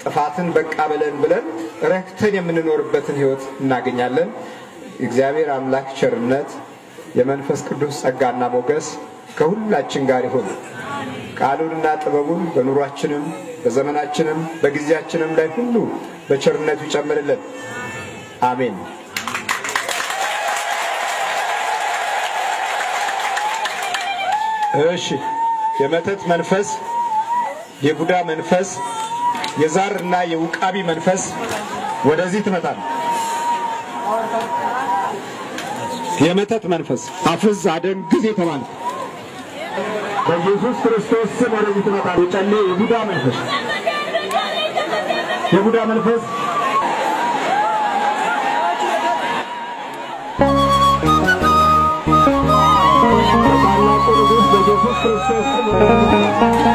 ጥፋትን በቃ ብለን ረክተን የምንኖርበትን ሕይወት እናገኛለን። እግዚአብሔር አምላክ ቸርነት የመንፈስ ቅዱስ ጸጋና ሞገስ ከሁላችን ጋር ይሁን። ቃሉንና ጥበቡን በኑሯችንም በዘመናችንም በጊዜያችንም ላይ ሁሉ በቸርነቱ ይጨምርልን። አሜን። እሺ፣ የመተት መንፈስ፣ የቡዳ መንፈስ፣ የዛርና የውቃቢ መንፈስ ወደዚህ ትመጣል። የመተት መንፈስ አፍዝ አደንግዝ የተባለ በኢየሱስ ክርስቶስ ስም ወደዚህ ትመጣል። የጨሌ የቡዳ መንፈስ የቡዳ መንፈስ በታላቁ ንጉሥ በኢየሱስ ክርስቶስ ስም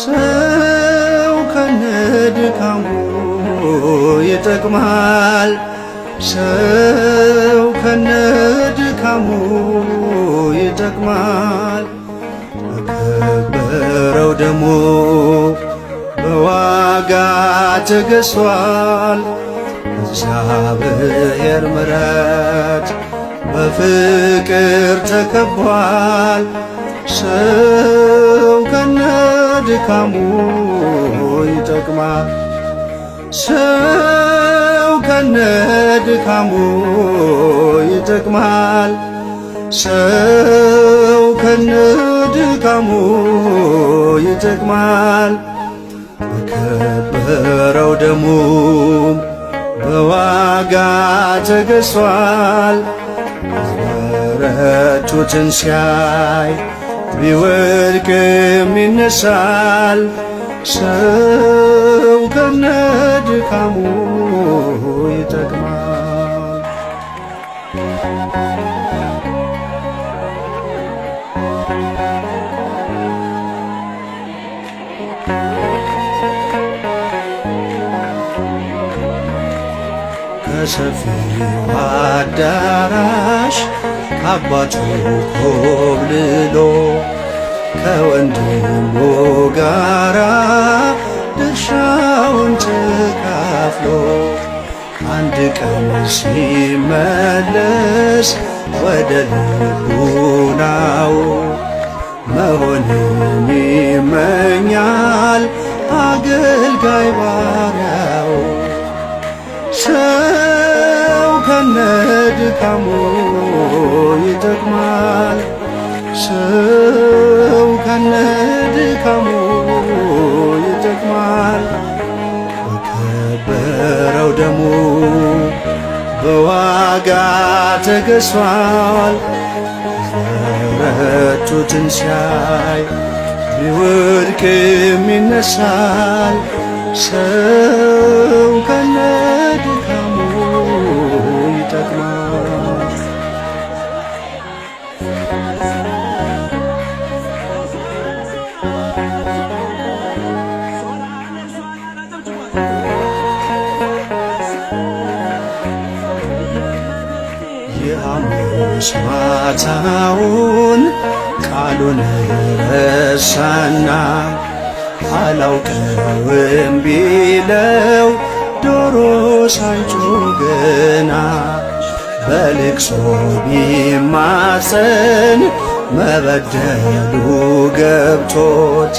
ሰው ከነድካሙ ይጠቅማል። ሰው ከነድካሙ ይጠቅማል። በከበረው ደሙ በዋጋ ተገዝቷል። እግዚአብሔር ምሕረት በፍቅር ተከቧል። ሰው ከነድካሙ ይጠቅማል። ሰው ከነድካሙ ይጠቅማል። ሰው ከነድካሙ ይጠቅማል። በከበረው ደሙ በዋጋ ተገዝቷል። የበረቱትን ሲያይ ቢወድቅም ይነሳል። ሰው ከነድካሙ ይጠቅማል። ከሰፊው አዳራሽ አባቱ ኮብልሎ ከወንድሙ ጋራ ድርሻውን ተካፍሎ አንድ ቀን ሲመለስ ወደ ልቡናው መሆንን ይመኛል አገልጋይ ባሪያው። ሰው ከነድካሙ ይጠቅማል። ሰው ከነድካሙ ይጠቅማል። በከበረው ደሙ በዋጋ ተገዝቷል። የበረቱትን ሲያይ ቢወድቅም ይነሳል። ሰው ከነድካሙ ይጠቅማል። የሐሙስ ማታውን ቃሉን ረሳና አላውቀውም ቢለው ዶሮ ሳይጮህ ገና በልቅሶ ቢማፀን መበደሉ ገብቶት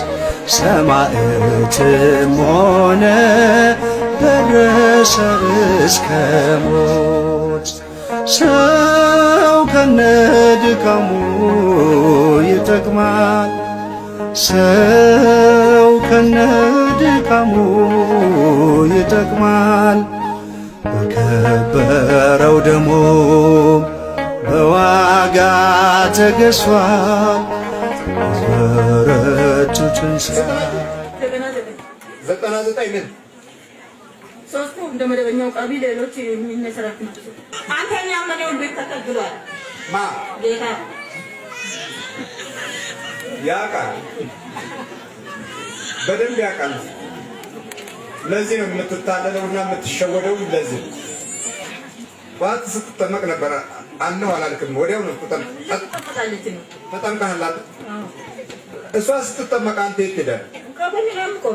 ሰማዕትም ሆነ ደረሰ እስከ ሞት። ሰው ከነድካሙ ይጠቅማል፣ ሰው ከነድካሙ ይጠቅማል። በከበረው ደሙ በዋጋ ተገዝቷል። በበረቱ ትንሣኤ 99 ሶስቱ እንደ መደበኛው ቃቢ ሌሎች የሚነሰራት አንተኛ ያመነውን ቤት ተቀብሏል። ማ ጌታ ያውቃል፣ በደንብ ያውቃል። ለዚህ ነው የምትታለለውና የምትሸወደው። ለዚህ ባት ስትጠመቅ ነበር አለሁ አላልክም? ወዲያው ነው ተጠመቃለች ነው ተጠምቀሃል። እሷ ስትጠመቅ አንተ የት ሄደህ? ከጎን ያምቆ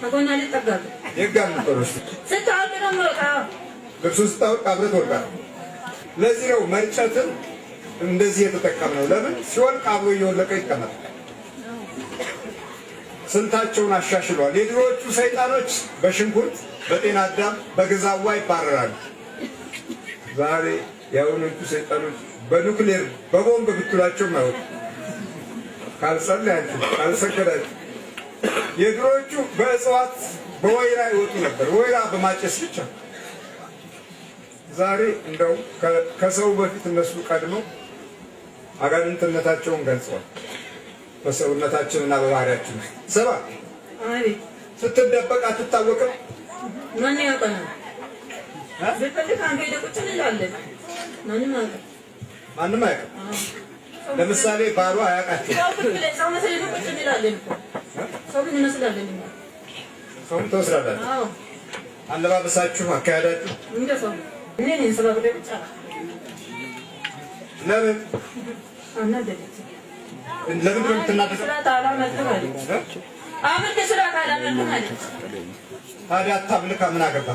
ከጎን አልጠጋም የጋም ተሮስ ስታወቅ ደግሞ ልብሱ ስታወቅ አብረህ ትወድቃለህ። ለዚህ ነው መርጨትን እንደዚህ የተጠቀምነው። ለምን ሲወልቅ አብሮ እየወለቀ ይቀመጣል። ስልታቸውን አሻሽሏል። የድሮዎቹ ሰይጣኖች በሽንኩርት በጤና አዳም በግዛዋ ይባረራሉ። ዛሬ የአሁኖቹ ሰይጣኖች በኑክሌር በቦምብ ብትሏቸው ማይወጡ ካልጸለያችሁ ካልሰገዳችሁ። የድሮዎቹ በእጽዋት በወይራ ይወጡ ነበር፣ ወይራ በማጨስ ብቻ። ዛሬ እንደው ከሰው በፊት እነሱ ቀድመው አጋንንትነታቸውን ገልጸዋል። በሰውነታችንና በባህሪያችን ሰባ ስትደበቅ አትታወቅም። ማን ያውቀናል? በፈልክ አንገ ቁጭ እንላለን። ማንም አያውቅም። ለምሳሌ ባሏ አያውቃቸው። ሰው መስለን ቁጭ እንላለን እኮ ሰው ምን እንመስላለን? ሰው ትወስዳላችሁ። አለባበሳችሁ፣ አካሄዳችሁ እንደ ሰው እኔን ሰባብ ብቻ ለምን አናደደች? ለምን ነው የምትናደደው? ታዲያ አታምልካ ምን አገባ?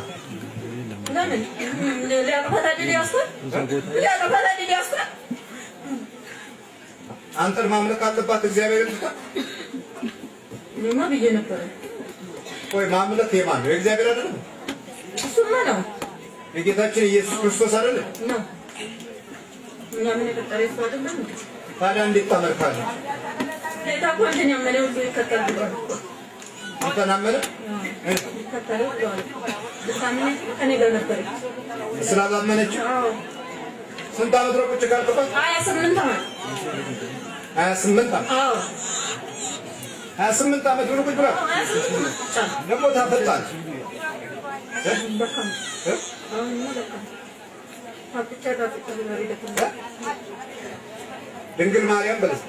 አንተን ማምለክ አለባት እግዚአብሔር ብቻ። ብዬ ነበረ። ወይ ማምለክ የማን ነው? የእግዚአብሔር አይደለም? እሱማ ነው የጌታችን ኢየሱስ ክርስቶስ አይደለም ነው። እኛ ምን የፈጠረ እሱ አይደለም? ታዲያ እንዴት ታመልካለህ? ጌታ እኮ እንትን ያመነው ሁሉ ይከተል ብሏል። አንተን አመነ? ይከተለው ብሏል። ልታምነኝ ከእኔ ጋር ነበረች። ስላላመነች ስንት ዓመት ነው ቁጭ ካልከባት? 28 ዓመት 28 ዓመት 28 ዓመት ብሎ ቁጭ ብላ ደግሞ ታፈጣለች። ድንግል ማርያም በለስ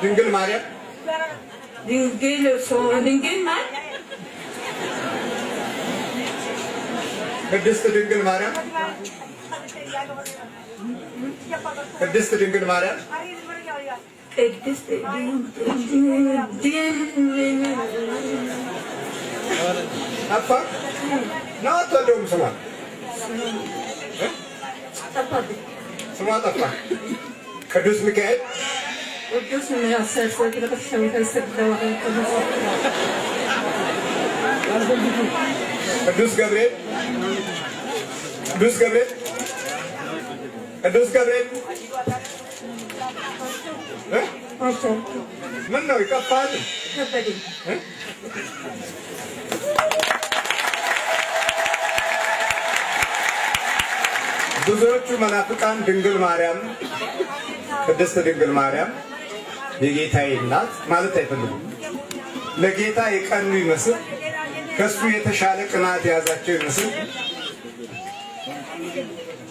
ድንግል ማርያም ቅድስት ድንግል ማርያም ቅድስት ድንግል ማርያም ጠፋ ነው አትወደውም? ስሟ ጠፋ። ቅዱስ ሚካኤል ቅዱስ ገብርኤል ቅዱስ ገብርኤል ቅዱስ ገብርኤል ምን ነው ይከፋል? ብዙዎቹ መናፍቃን ድንግል ማርያም ቅድስት ድንግል ማርያም የጌታዬ እናት ማለት አይፈልጉም። ለጌታ የቀኑ ይመስል ከሱ የተሻለ ቅናት የያዛቸው ይመስል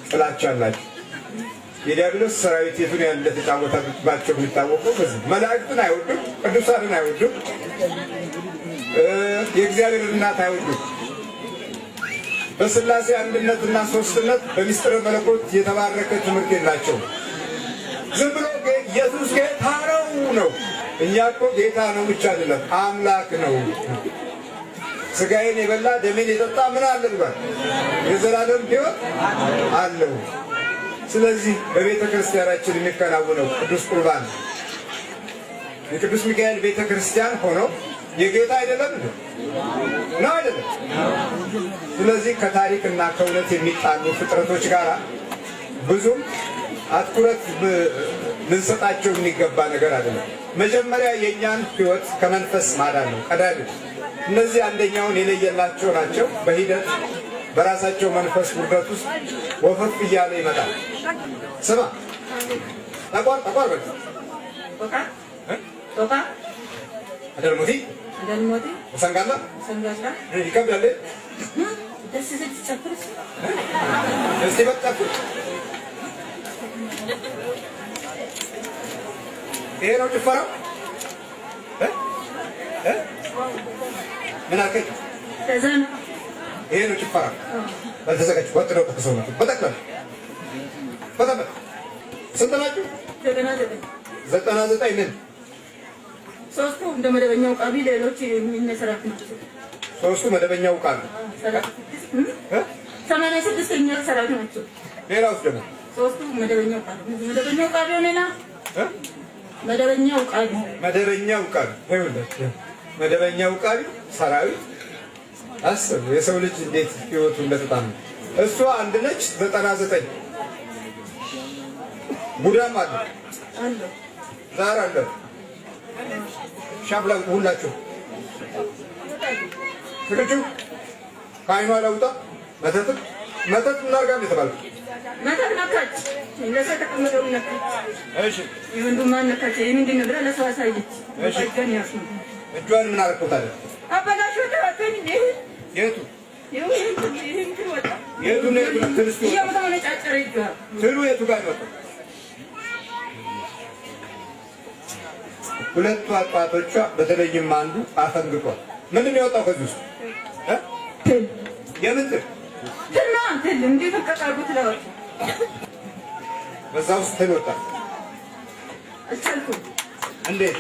ጥላቻ አላቸው። የዲያብሎስ ሰራዊት የቱን ያህል እንደተጫወተባቸው የሚታወቀው በዚህ መላእክትን አይወዱም፣ ቅዱሳንን አይወዱም፣ የእግዚአብሔር እናት አይወዱም። በስላሴ አንድነትና ሶስትነት በሚስጥረ መለኮት የተባረከ ትምህርት የላቸው። ዝም ብሎ ኢየሱስ ጌታ ነው። እኛ እኮ ጌታ ነው ብቻ አይደለም አምላክ ነው። ስጋዬን የበላ ደሜን የጠጣ ምን አለ ብሏል? የዘላለም ሕይወት አለው። ስለዚህ በቤተ ክርስቲያናችን የሚከናወነው ቅዱስ ቁርባን የቅዱስ ሚካኤል ቤተ ክርስቲያን ሆኖ የጌታ አይደለም ነው አይደለም? ስለዚህ ከታሪክና ከእውነት የሚጣሉ ፍጥረቶች ጋር ብዙም አትኩረት ልንሰጣቸው የሚገባ ነገር አይደለም። መጀመሪያ የእኛን ሕይወት ከመንፈስ ማዳን ነው ቀዳሚ። እነዚህ አንደኛውን የለየላቸው ናቸው። በሂደት በራሳቸው መንፈስ ውርደት ውስጥ ወፈፍ እያለ ይመጣል። ስማ ተቋር በቃ አደልሞቲ ሰንጋላ ይከብዳል። እስቲ በቃ ይሄ ነው ጭፈራው። ምን አልከኝ? ይሄ ነው ጭፈራው። ባልተዘጋጅ ወጥረው ተሰው ነው በጠቅላላ ስንት ናችሁ? 99 ምን ሶስቱ እንደ መደበኛው ቃቢ ሌሎች የሚነሰራት ናቸው። ሶስቱ መደበኛው ቃቢ 86ኛ ሰራዊት ናቸው። ሌላውስ ደግሞ ሶስቱ መደበኛው ቃቢ ሆነና መደበኛው ቃቢ መደበኛው ቃቢ ሰራዊት አስብ። የሰው ልጅ እንዴት ህይወቱ እንደተጣመ እሷ አንድ ነች። 99 ቡዳም አለ ዛር አለ ሻብላ ሁላችሁ ትክቹ ከአይኗ ለውጣ መተት ምን አድርጋ ነው የተባለው? መተት ነካች። ለሰ ተቀመጠው ነካች። እሺ የወንዱማን ነካች። ምንድን ነው ብላ ለሰው አሳየች። እሺ እጇን ምን አደረኩታል? አበላሽው ተባከኝ እንዴ የቱ የቱ ነው ትንሽ ያው ተነጫጨረ ይዟል። ትሉ የቱ ጋር ነው? ሁለቱ አጥዋቶቿ በተለይም አንዱ አፈንግጧል። ምንድን ነው የወጣው ከዚህ ውስጥ? የምን ትል እንዴ ተቀጣቁት ለወጥ በዛ ውስጥ ትል ወጣ። አልቻልኩም። እንዴት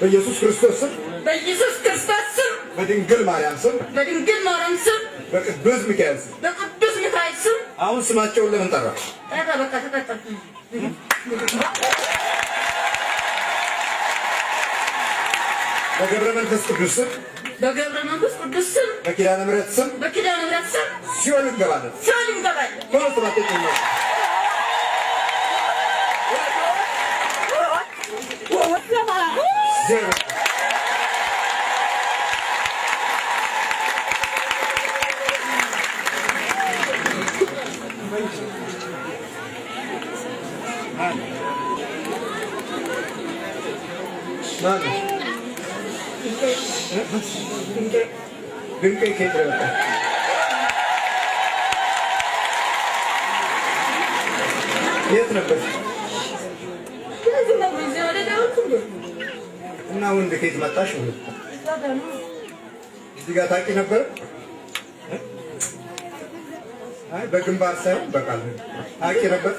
በኢየሱስ ክርስቶስ ስም በድንግል ማርያም ስም በቅዱስ ሚካኤል ስም አሁን ስማቸውን ለምን ጠራ? በቃ ተቀጣ። በገብረ መንፈስ ቅዱስ ስም በኪዳነ ምሕረት ስም ሲኦል እንገባለን። ድንቄ ከየት ነው የመጣው? የት ነበር? እና ወንድ ከየት መጣሽ? እዚህ ጋር ታውቂ ነበር? አይ በግንባር ሳይሆን በቃል ታውቂ ነበር?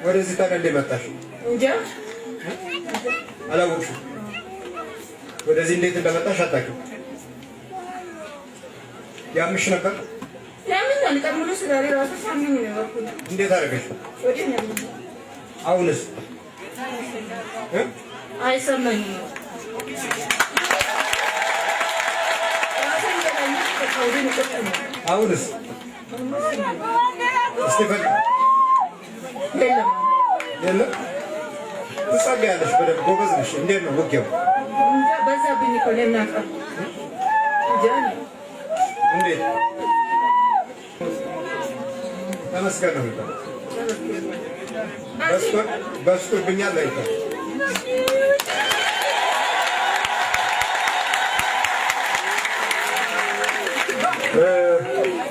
ወደዚህ ታዲያ እንዴት መጣሽ? አላወቅሽም? ወደዚህ እንዴት እንደመጣሽ አታውቂም? ያምሽ ነበር? እንዴት አደረገሽ? አሁንስ? አይሰማኝም። አሁንስ? እስቲፈን የለም ትጸልያለሽ በደንብ ጎበዝ ነሽ። እንዴት ነው ውጊያው? በዛብኝ እኮ ለናቀር እንዴት ተመስገን ነው የሚባለው። በስቶብኛል አይባልም።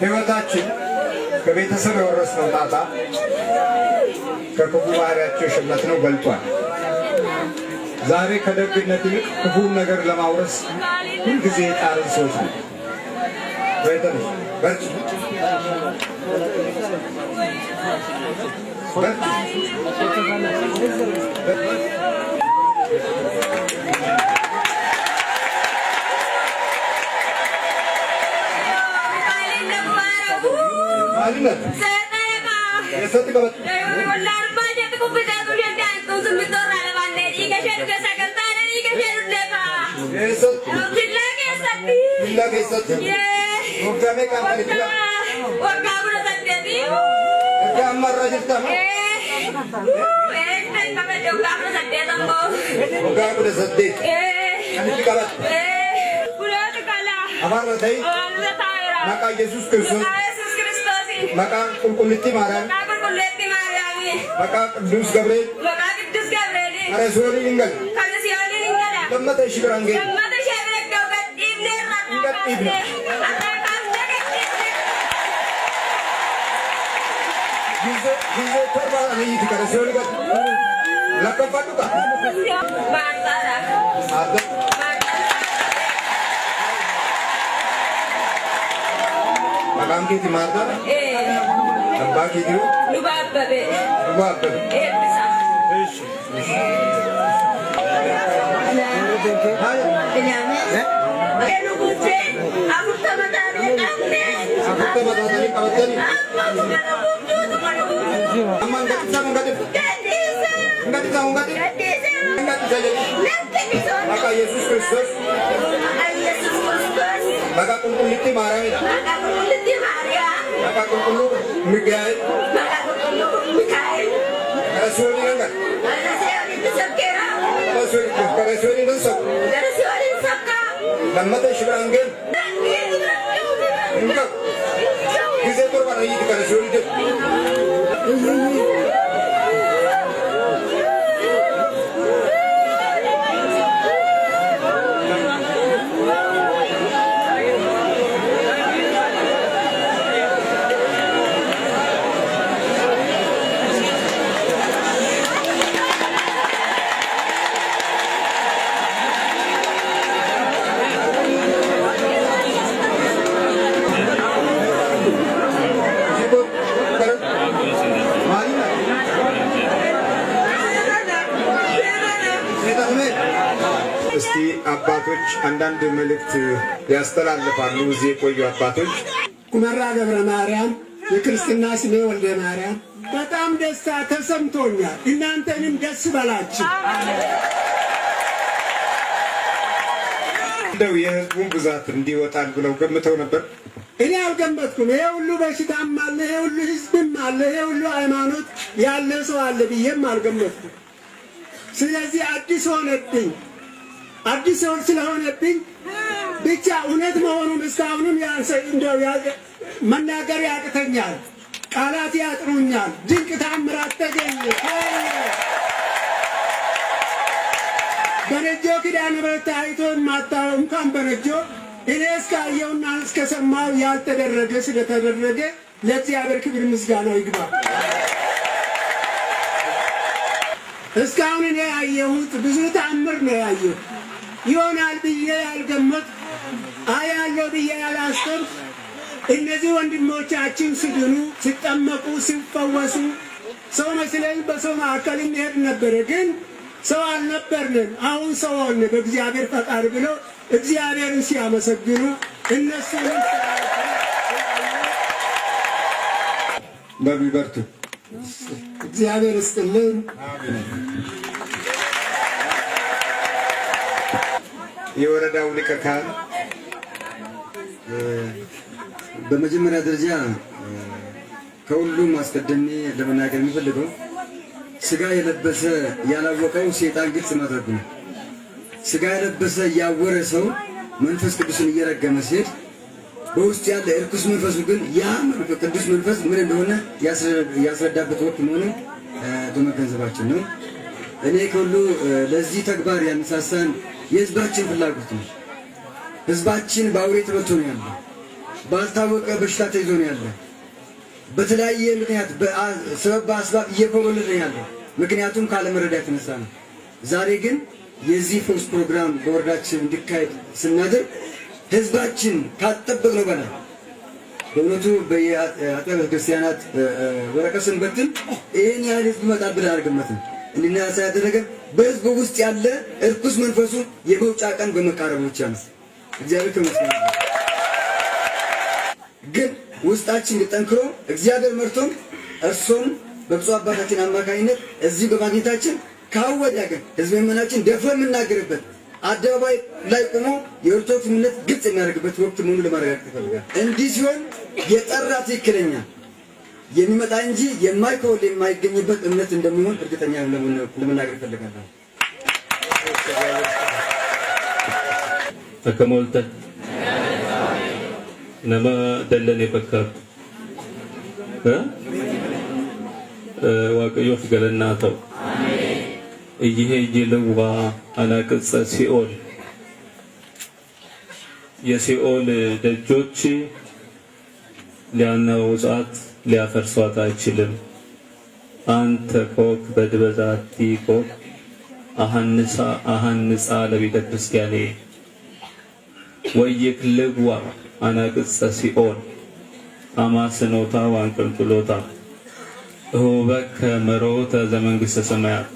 ሕይወታችን ከቤተሰብ የወረስነው ጣጣ ከክፉ ባህሪያቸው የሸመትነው በልጧል። ዛሬ ከደግነት ይልቅ ክፉን ነገር ለማውረስ ሁልጊዜ የጣርን ሰዎች ነው። በርቺ በርቺ ማንነት የሰጥ ቀበጥ maka Yesus Kristus maka Kulkuliti Maryam maka Kudus Gabriel Karasioli Ninggal Lamata Shirange Ingat Ibnu Gize Torba Ani Karasioli Gat Lakam Patuka Bantara Ada Makam kiti marta? Lembah kiti? Lubab babe. Lubab babe. Bisa. Kenyangnya? Nungguin. Aku sama tadi kamne. Aku sama tadi kamne. Aman nggak bisa nggak bisa. Nggak bisa nggak bisa. Nggak bisa jadi. Maka Yesus Kristus. Maka Kulkuliti Maryam. Maka Kulkulu Mikael. Karasioli Ninggal. Karasioli Nusok. Lamata Shirange. Enggak. Gize Torba Ani Karasioli Gat. እስቲ አባቶች አንዳንድ መልእክት ያስተላልፋሉ። እዚህ የቆዩ አባቶች ኩመራ ገብረ ማርያም የክርስትና ስሜ ወልደ ማርያም በጣም ደስታ ተሰምቶኛል። እናንተንም ደስ በላችሁ። እንደው የህዝቡን ብዛት እንዲወጣል ብለው ገምተው ነበር? እኔ አልገመትኩም። ይሄ ሁሉ በሽታም አለ፣ ይሄ ሁሉ ህዝብም አለ፣ ይሄ ሁሉ ሃይማኖት ያለ ሰው አለ ብዬም አልገመትኩም። ስለዚህ አዲስ ሆነብኝ። አዲስ ሰው ስለሆነብኝ ብቻ እውነት መሆኑን እስካሁንም እንደው መናገር ያቅተኛል፣ ቃላት ያጥሩኛል። ድንቅ ታምራት ተገኘ። በነጆ ኪዳነ ምሕረት ታይቶ የማታየው እንኳን በነጆ እኔ እስካየውና እስከሰማው ያልተደረገ ስለተደረገ ለእግዚአብሔር ክብር ምስጋናው ይግባ። እስካሁን እኔ ያየሁት ብዙ ታምር ነው ያየሁት። ይሆናል ብዬ ያልገመት አያለው ብዬ ያላሰብኩ እነዚህ ወንድሞቻችን ሲድኑ ሲጠመቁ ሲፈወሱ ሰው መስለን በሰው መካከል እንሄድ ነበረ፣ ግን ሰው አልነበርንም። አሁን ሰው ሆነ በእግዚአብሔር ፈቃድ ብሎ እግዚአብሔርን ሲያመሰግኑ እነሱንም በሚበርቱ እግዚአብሔር ይስጥልን። የወረዳው ሊቀ ካህን በመጀመሪያ ደረጃ ከሁሉም አስቀድሜ ለመናገር የሚፈልገው ስጋ የለበሰ ያላወቀው ሰይጣን ግልጽ ማድረግ ነው። ስጋ የለበሰ ያወረ ሰው መንፈስ ቅዱስን እየረገመ ሲሄድ በውስጥ ያለ እርኩስ መንፈሱ ግን ያ ቅዱስ መንፈስ ምን እንደሆነ ያስረዳበት ወቅት መሆኑን በመገንዘባችን ነው። እኔ ከሁሉ ለዚህ ተግባር ያነሳሳን የህዝባችን ፍላጎት ነው። ህዝባችን በአውሬ ተመቶ ነው ያለው። ባልታወቀ በሽታ ተይዞ ነው ያለው። በተለያየ ምክንያት በሰበብ አስባብ እየኮበለለ ነው ያለው። ምክንያቱም ካለመረዳት የተነሳ ነው። ዛሬ ግን የዚህ ፈውስ ፕሮግራም በወረዳችን እንዲካሄድ ስናደርግ ህዝባችን ካጠበቅነው በላይ በእውነቱ በየአጥቢያ ቤተክርስቲያናት ወረቀት ስንበትን ይህን ያህል ህዝብ ይመጣል ብለን አልገመትንም። እንዲነሳ ያደረገ በሕዝቡ ውስጥ ያለ እርኩስ መንፈሱ የመውጫ ቀን በመቃረቡ ብቻ ነው። እግዚአብሔር ተመስገን። ግን ውስጣችን ጠንክሮ እግዚአብሔር መርቶን እርሱም በብፁዕ አባታችን አማካኝነት እዚህ በማግኘታችን ካወደ ያገን ህዝብ መናችን ደፍሮ የምናገርበት አደባባይ ላይ ቆሞ የኦርቶዶክስ እምነት ግልጽ የሚያደርግበት ወቅት መሆኑ ለማረጋገጥ ይፈልጋል። እንዲህ ሲሆን የጠራ ትክክለኛ የሚመጣ እንጂ የማይከወል የማይገኝበት እምነት እንደሚሆን እርግጠኛ ለመናገር እፈልጋለሁ። ተከሞልተ ነማ ደለን የፈከር ዋቀዮፍ ገለናተው ይሄ ይልዋ አናቅጸ ሲኦል የሲኦል ደጆች ሊያናውጻት ሊያፈርሷት አይችልም። አንተ ኮክ በድበዛቲ ኮክ አሃንሳ ለቤተ ክርስቲያኔ ወይክልዋ አናቅጸ ሲኦል አማስኖታ ዋንቅልቅሎታ እሁበከ መሮተ ዘመንግሥተ ሰማያት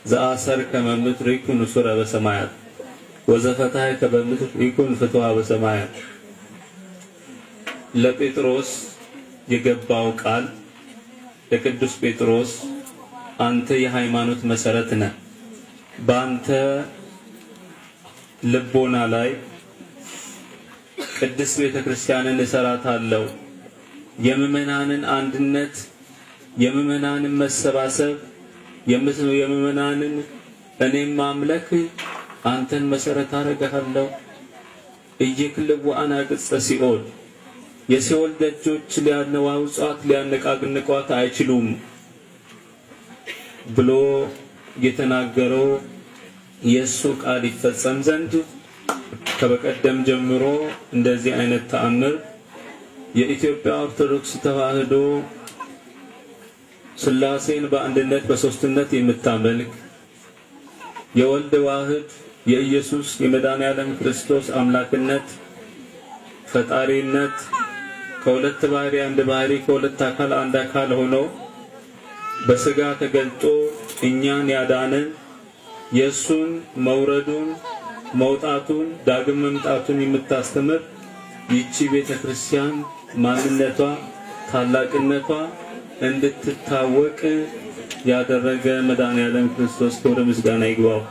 ዘአሰርከ በምድር ይኩን ሱረ በሰማያት ወዘፈታሕከ በምድር ይኩን ፍትሐ በሰማያት። ለጴጥሮስ የገባው ቃል ለቅዱስ ጴጥሮስ አንተ የሃይማኖት መሰረት ነህ፣ በአንተ ልቦና ላይ ቅድስት ቤተክርስቲያንን እሰራታለሁ፣ የምእመናንን አንድነት የምእመናንን መሰባሰብ የምእመናንን እኔም ማምለክ አንተን መሰረት አደርግሃለሁ። እየክልው አናቅጸ ሲኦል የሲኦል ደጆች ሊያነዋውጧት ሊያነቃቅንቋት አይችሉም ብሎ የተናገረው የእሱ ቃል ይፈጸም ዘንድ ከበቀደም ጀምሮ እንደዚህ አይነት ተአምር የኢትዮጵያ ኦርቶዶክስ ተዋሕዶ ሥላሴን በአንድነት በሶስትነት የምታመልክ የወልድ ዋህድ የኢየሱስ የመድኃኔዓለም ክርስቶስ አምላክነት ፈጣሪነት ከሁለት ባህሪ አንድ ባህሪ ከሁለት አካል አንድ አካል ሆኖ በሥጋ ተገልጦ እኛን ያዳነን የእሱን መውረዱን መውጣቱን ዳግም መምጣቱን የምታስተምር ይቺ ቤተክርስቲያን ማንነቷ ታላቅነቷ እንድትታወቅ ያደረገ መድኃኔዓለም ክርስቶስ ክብር ምስጋና ይግባው።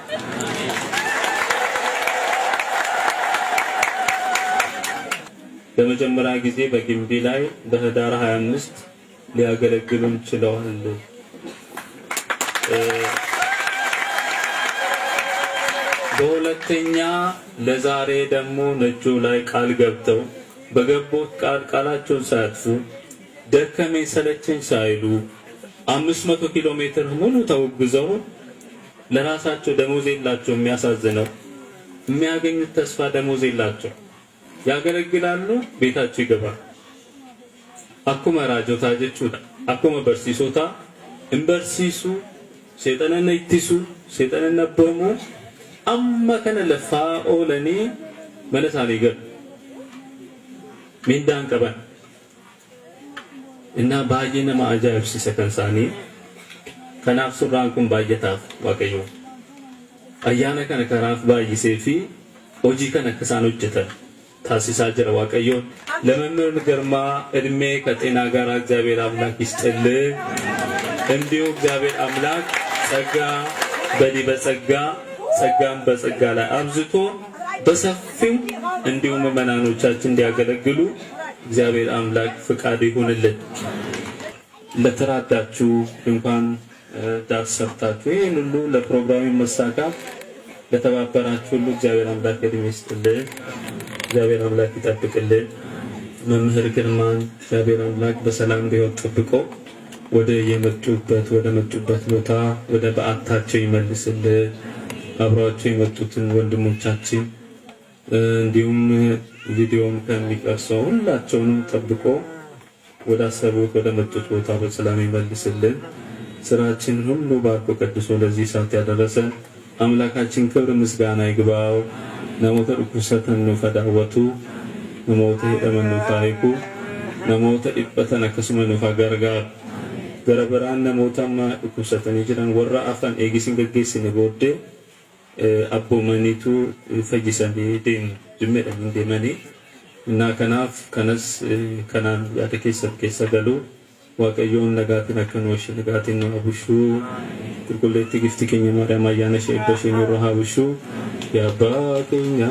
ለመጀመሪያ ጊዜ በግንቢ ላይ በህዳር 25 ሊያገለግሉን ችለዋል። በሁለተኛ ለዛሬ ደግሞ ነጆ ላይ ቃል ገብተው በገቦት ቃላቸውን ሳያጥፉ ደከመኝ ሰለቸኝ ሳይሉ 500 ኪሎ ሜትር ሙሉ ተወግዘው ለራሳቸው ደሞዝ የላቸው። የሚያሳዝነው የሚያገኙት ተስፋ ደሞዝ የላቸው። ያገለግላሉ፣ ቤታቸው ይገባል። አኩመ ራጆታ ጀቹዳ አኩመ በርሲሶታ እንበርሲሱ ሰይጣንና ይትሱ ሰይጣንና በሙ አማ ከነ ለፋኦ ለኒ መለሳኔ ገብ ሚንዳን ቀበን እና ባየነ ማአጃብ ሲሰከንሳኒ ከናፍ ሱራንኩን ባየታፍ ዋቀዩ አያነ ከነ ከራፍ ባይሴፊ ኦጂ ከነ ከሳን ወጀተ ታሲሳ ጀረ ዋቀዩ ለመምህር ግርማ እድሜ ከጤና ጋር እግዚአብሔር አምላክ ይስጥል። እንዲሁ እግዚአብሔር አምላክ ጸጋ በዲበ ጸጋ ጸጋም በጸጋ ላይ አብዝቶ በሰፊው እንዲሁ ምእመናኖቻችን እንዲያገለግሉ እግዚአብሔር አምላክ ፍቃድ ይሁንልን። ለተራዳችሁ እንኳን ዳስ ሰርታችሁ ይሄን ሁሉ ለፕሮግራሙ መሳካት ለተባበራችሁ ሁሉ እግዚአብሔር አምላክ እድሜ ይስጥልን፣ እግዚአብሔር አምላክ ይጠብቅልን። መምህር ግርማን እግዚአብሔር አምላክ በሰላም ቢወጥ ጠብቆ ወደ መጡበት ቦታ ወደ በዓታቸው ይመልስልን። አብሯቸው የመጡትን ወንድሞቻችን እንዲሁም ቪዲዮም ከሚቀርጸው ሁላቸውንም ጠብቆ ወደ አሰቡት ወደ መጡት ቦታ በሰላም ይመልስልን። ስራችን ሁሉ ባርኮ ቀድሶ ለዚህ ሰዓት ያደረሰን አምላካችን ክብር ምስጋና ይግባው። ነሞተ ርኩሰተን ፈዳወቱ ነሞተ የመኑ ታሪኩ ነሞተ ኢበተነ ከስመኑ ፈገርጋር garabaraan namootama dhukkubsatanii jiran warra afaan eegisiin gaggeessine booddee abboomaniitu fayyisanii deemu jimmeedhaan deemanii innaa kanaaf kanas kanaan yaada keessa galuu waaqayyoon nagaatiin akka nu washee nagaatiin nu habushuu qulqulleetti gifti keenya maariyaam ayyaana ishee eebba ishee nurra habushuu yaa abbaa keenya